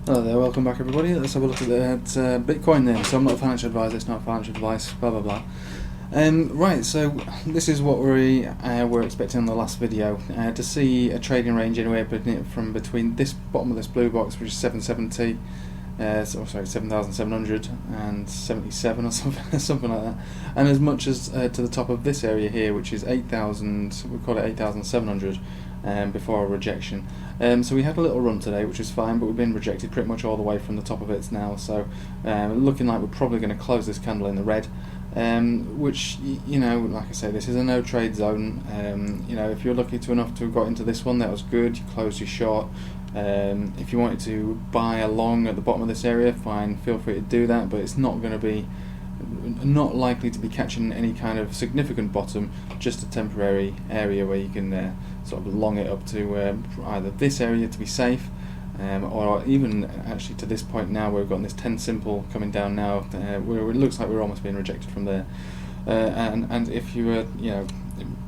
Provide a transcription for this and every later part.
Hello there, welcome back everybody. Let's have a look at Bitcoin then. So I'm not a financial advisor, it's not financial advice, blah blah blah. Right, so this is what we were expecting on the last video, to see a trading range anywhere from between this bottom of this blue box, which is 770, 7,777 or something like that, and as much as to the top of this area here, which is 8,000, we call it 8,700. Before a rejection. So we had a little run today, which is fine, but we've been rejected pretty much all the way from the top of it now, so looking like we're probably going to close this candle in the red, which, you know, like I say, this is a no trade zone. You know, if you're lucky enough to have got into this one, that was good, you closed your short. If you wanted to buy a long at the bottom of this area, fine, feel free to do that, but it's not going to be, not likely to be catching any kind of significant bottom, just a temporary area where you can sort of long it up to either this area to be safe, or even actually to this point now where we've got this 10 simple coming down now, where it looks like we're almost being rejected from there. And if you were, you know,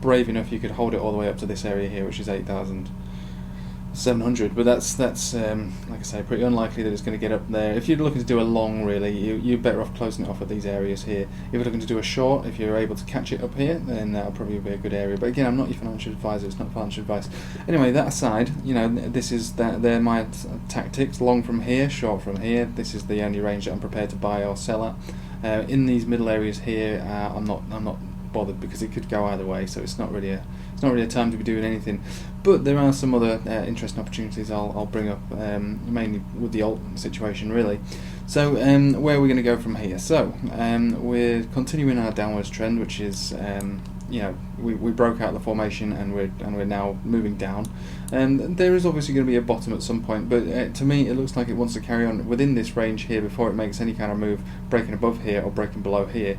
brave enough, you could hold it all the way up to this area here, which is 8,700, but that's like I say, pretty unlikely that it's going to get up there. If you're looking to do a long, really, you're better off closing it off at these areas here. If you're looking to do a short, if you're able to catch it up here, then that'll probably be a good area. But again, I'm not your financial advisor, it's not financial advice. Anyway, that aside, you know, this is they're my tactics: long from here, short from here. This is the only range that I'm prepared to buy or sell at. In these middle areas here, I'm not bothered, because it could go either way, so it's not really a time to be doing anything. But there are some other interesting opportunities I'll bring up, mainly with the alt situation, really. So where are we going to go from here? So we're continuing our downwards trend, which is you know, we broke out the formation and we're now moving down. There is obviously going to be a bottom at some point, but to me it looks like it wants to carry on within this range here before it makes any kind of move, breaking above here or breaking below here.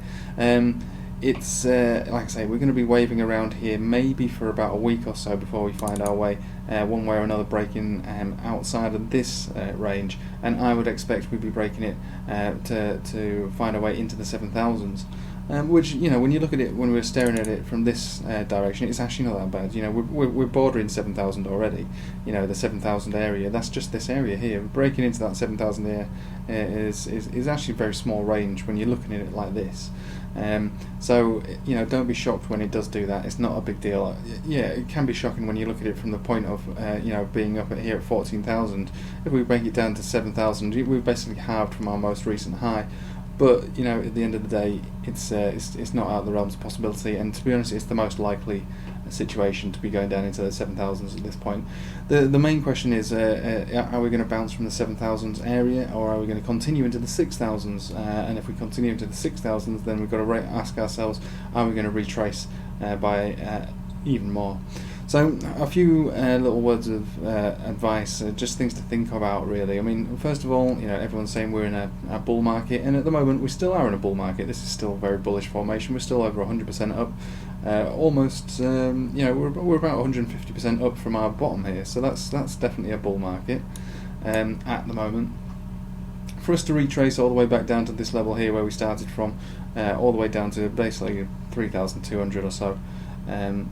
It's like I say, we're going to be waving around here maybe for about a week or so before we find our way one way or another breaking outside of this range, and I would expect we'd be breaking it to find our way into the 7,000s. Which, you know, when you look at it, when we're staring at it from this direction, it's actually not that bad. You know, we're bordering 7,000 already. You know, the 7,000 area, that's just this area here. Breaking into that 7,000 area is actually a very small range when you're looking at it like this. So, you know, don't be shocked when it does do that. It's not a big deal. Yeah, it can be shocking when you look at it from the point of, you know, being up at here at 14,000. If we break it down to 7,000, we've basically halved from our most recent high. But, you know, at the end of the day, it's not out of the realms of possibility, and to be honest, it's the most likely situation to be going down into the 7,000s at this point. The main question is, are we going to bounce from the 7,000s area, or are we going to continue into the 6,000s? And if we continue into the 6,000s, then we've got to ask ourselves, are we going to retrace by even more? So a few little words of advice, just things to think about, really. I mean, first of all, you know, everyone's saying we're in a bull market, and at the moment we still are in a bull market. This is still a very bullish formation. We're still over 100% up, almost. You know, we're about 150% up from our bottom here. So that's definitely a bull market at the moment. For us to retrace all the way back down to this level here where we started from, all the way down to basically 3,200 or so.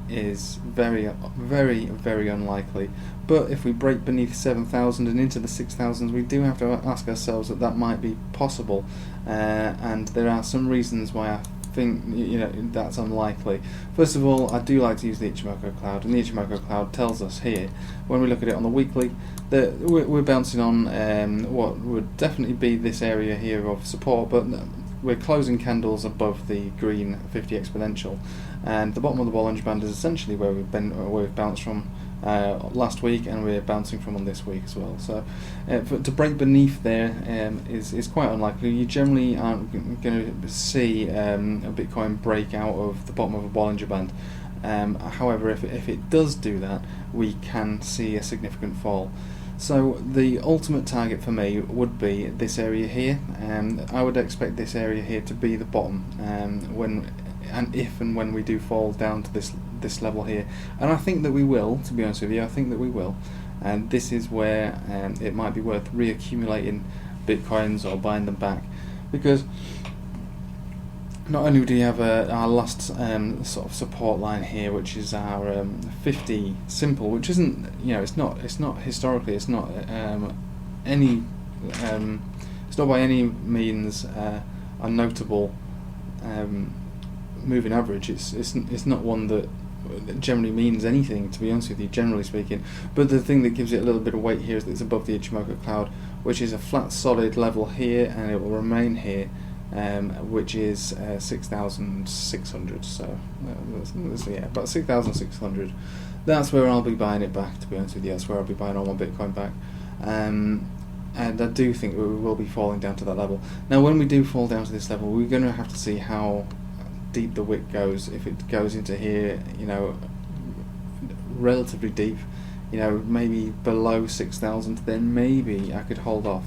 Is very, very, very unlikely. But if we break beneath 7,000 and into the 6,000s, we do have to ask ourselves that might be possible, and there are some reasons why I think, you know, that's unlikely. First of all, I do like to use the Ichimoku cloud, and the Ichimoku cloud tells us here, when we look at it on the weekly, that we're bouncing on what would definitely be this area here of support, but we're closing candles above the green 50 exponential, and the bottom of the Bollinger Band is essentially where we've bounced from last week, and we're bouncing from on this week as well. So to break beneath there is quite unlikely. You generally aren't going to see a Bitcoin break out of the bottom of a Bollinger Band. However, if it does do that, we can see a significant fall. So the ultimate target for me would be this area here, and I would expect this area here to be the bottom if and when we do fall down to this level here, and I think that we will. To be honest with you, I think that we will, and this is where it might be worth reaccumulating Bitcoins or buying them back, because not only do you have our last sort of support line here, which is our 50 simple, which isn't, you know, it's not historically, it's not any it's not by any means a notable moving average. It's not one that generally means anything, to be honest with you, generally speaking. But the thing that gives it a little bit of weight here is that it's above the Ichimoku cloud, which is a flat solid level here, and it will remain here, which is 6,600. So yeah, about 6,600. That's where I'll be buying it back, to be honest with you. That's where I'll be buying all my Bitcoin back. And I do think we will be falling down to that level. Now, when we do fall down to this level, we're going to have to see how deep the wick goes. If it goes into here, relatively deep, maybe below 6,000, then maybe I could hold off.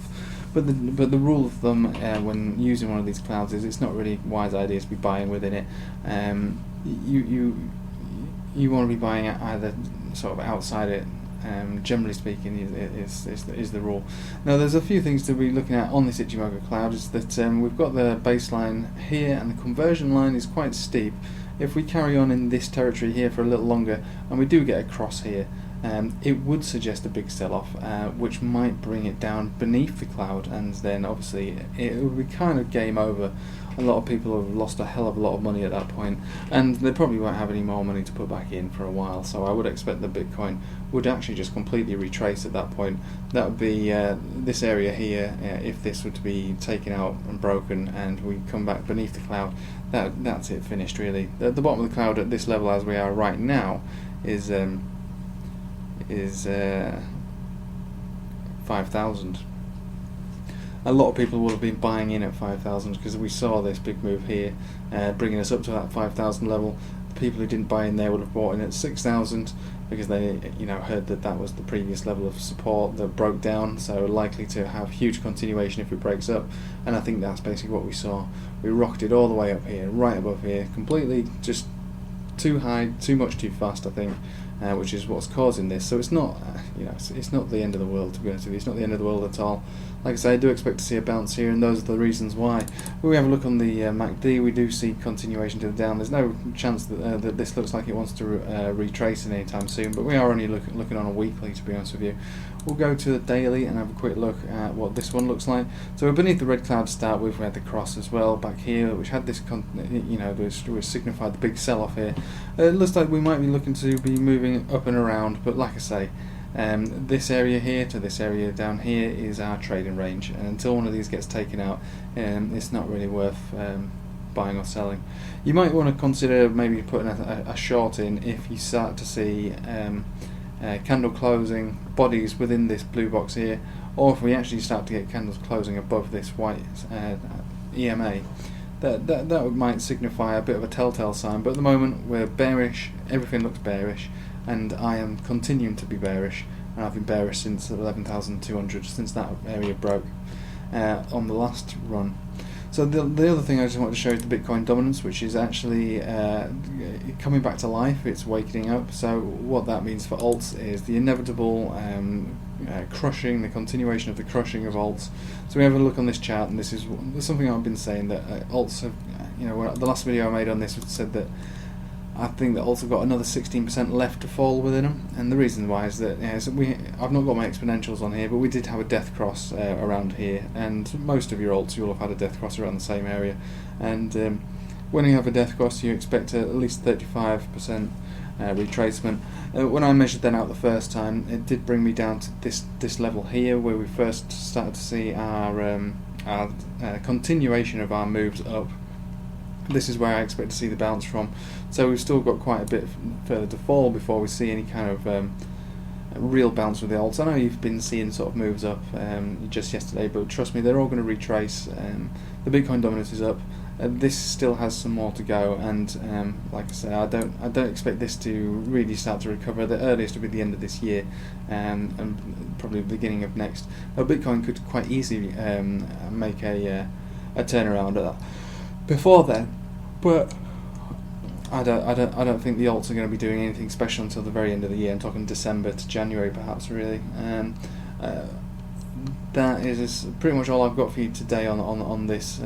But the rule of thumb when using one of these clouds is it's not really a wise idea to be buying within it. You want to be buying either sort of outside it. Generally speaking, is the rule. Now, there's a few things to be looking at on this Ichimoku cloud. Is that we've got the baseline here, and the conversion line is quite steep. If we carry on in this territory here for a little longer, and we do get a cross here, it would suggest a big sell-off, which might bring it down beneath the cloud, and then obviously it would be kind of game over. A lot of people have lost a hell of a lot of money at that point, and they probably won't have any more money to put back in for a while. So I would expect the Bitcoin would actually just completely retrace at that point. That would be this area here. If this were to be taken out and broken, and we come back beneath the cloud, that's it, finished really. The bottom of the cloud at this level as we are right now is 5,000. A lot of people will have been buying in at 5,000 because we saw this big move here, bringing us up to that 5,000 level. The people who didn't buy in there would have bought in at 6,000 because they, heard that was the previous level of support that broke down. So likely to have huge continuation if it breaks up. And I think that's basically what we saw. We rocketed all the way up here, right above here, completely just too high, too much, too fast, I think. Which is what's causing this. So it's not, it's not the end of the world, to be honest with you. It's not the end of the world at all. Like I say, I do expect to see a bounce here, and those are the reasons why. When we have a look on the MACD, we do see continuation to the down. There's no chance that that this looks like it wants to retrace in any time soon, but we are only looking on a weekly, to be honest with you. We'll go to the daily and have a quick look at what this one looks like. So we're beneath the red cloud to start with. We had the cross as well back here, which had this, which signified the big sell-off here. It looks like we might be looking to be moving up and around, but like I say, this area here to this area down here is our trading range, and until one of these gets taken out, it's not really worth buying or selling. You might want to consider maybe putting a short in if you start to see candle closing bodies within this blue box here, or if we actually start to get candles closing above this white EMA. That might signify a bit of a telltale sign, but at the moment we're bearish, everything looks bearish, and I am continuing to be bearish, and I've been bearish since 11,200, since that area broke on the last run. So the other thing I just want to show is the Bitcoin dominance, which is actually coming back to life. It's waking up. So what that means for alts is the inevitable crushing, the continuation of the crushing of alts. So we have a look on this chart, and this is something I've been saying, that alts have, the last video I made on this said that I think that alts have got another 16% left to fall within them, and the reason why is that I've not got my exponentials on here, but we did have a death cross around here, and most of your alts you'll have had a death cross around the same area, and when you have a death cross you expect at least 35% retracement. When I measured that out the first time, it did bring me down to this level here, where we first started to see our continuation of our moves up. This is where I expect to see the bounce from. So we've still got quite a bit further to fall before we see any kind of real bounce with the alts. I know you've been seeing sort of moves up just yesterday, but trust me, they're all going to retrace. The Bitcoin dominance is up. This still has some more to go, and like I say, I don't expect this to really start to recover. The earliest will be the end of this year, and probably the beginning of next. Bitcoin could quite easily make a turnaround before then, but I don't think the alts are going to be doing anything special until the very end of the year. I'm talking December to January, perhaps, really. That is pretty much all I've got for you today on this.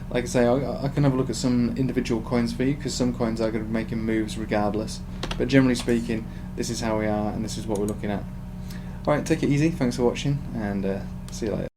Like I say, I can have a look at some individual coins for you, because some coins are going to be making moves regardless. But generally speaking, this is how we are, and this is what we're looking at. Alright, take it easy. Thanks for watching, and see you later.